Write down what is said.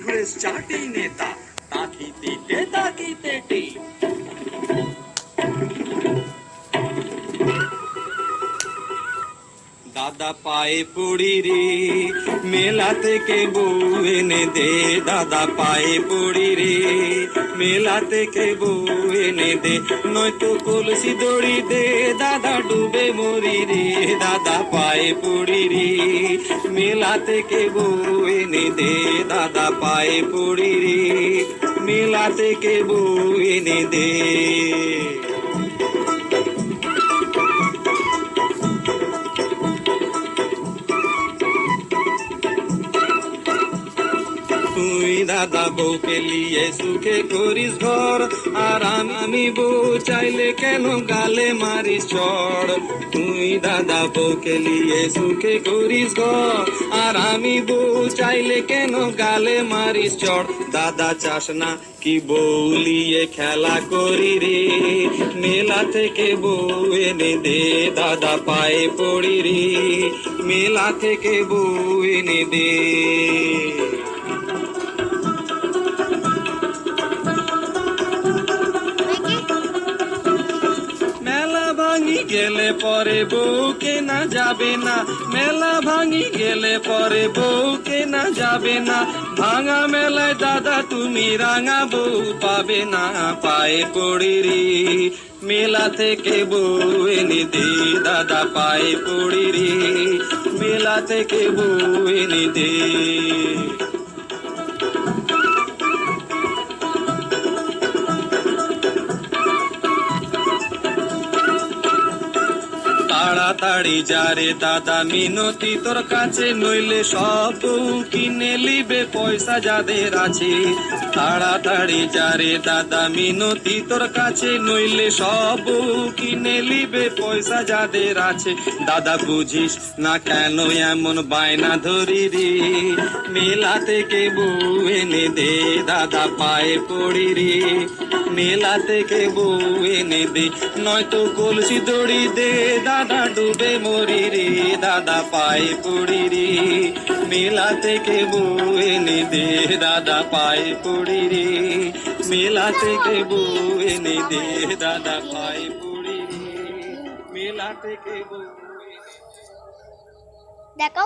চাটেই নেতা তাকিতে তাকিতে দাদা পায়ে পড়ি রে মেলা থেকে বউ এনে দে দাদা পায়ে পড়ি রে মেলা থেকে বউ এনে দে নয়তো কলসি দড়ি দে দাদা ডুবে মরি রে দাদা পায়ে পড়ি রে মেলা থেকে বউ এনে দে দাদা পায়ে পড়ি রে মেলা থেকে বউ এনে দে তুই দাদা বউকে লিয়ে সুখে করিস ঘর আর আমি বউ চাইলে কেন গালে মারিস চড় তুই দাদা বউকে লিয়ে সুখে করিস ঘর আর আমি বউ চাইলে কেন গালে মারিস চড় দাদা চাস না কি বউ লিয়ে খেলা করি রে মেলা থেকে বউ এনে দে দাদা পায়ে পড়ি রে মেলা থেকে বউ এনে দে ভাঙি গেলে পরে বউ কেনা যাবে না মেলা ভাঙি গেলে পরে বউ কেনা যাবে না ভাঙা মেলায় দাদা তুমি রাঙা বউ পাবে না পায়ে পড়ি রে মেলা থেকে বউ এনে দে দাদা পায়ে পড়ি রে মেলা থেকে বউ এনে দে তাড়াতাড়ি যারে দাদা মিনতি তোর কাছে নইলে সব বউ কিনে লিবে পয়সা যাদের আছে তাড়াতাড়ি যারে দাদা মিনতি তোর কাছে নইলে সব বউ কিনে লিবে পয়সা যাদের আছে দাদা বুঝিস না কেন এমন বায়না ধরি রে মেলা থেকে বউ এনে দে দাদা পায়ে পড়ি রে মেলা থেকে বউ এনে দে নয়তো কলসি দড়ি দে দাদা ডুবে মরি রে দাদা পায়ে পড়ি রে মেলা থেকে বউ এনে দে দাদা পায়ে পড়ি রে মেলা থেকে বউ এনে দে দাদা পায়ে পড়ি রে মেলা থেকে বউ দেখো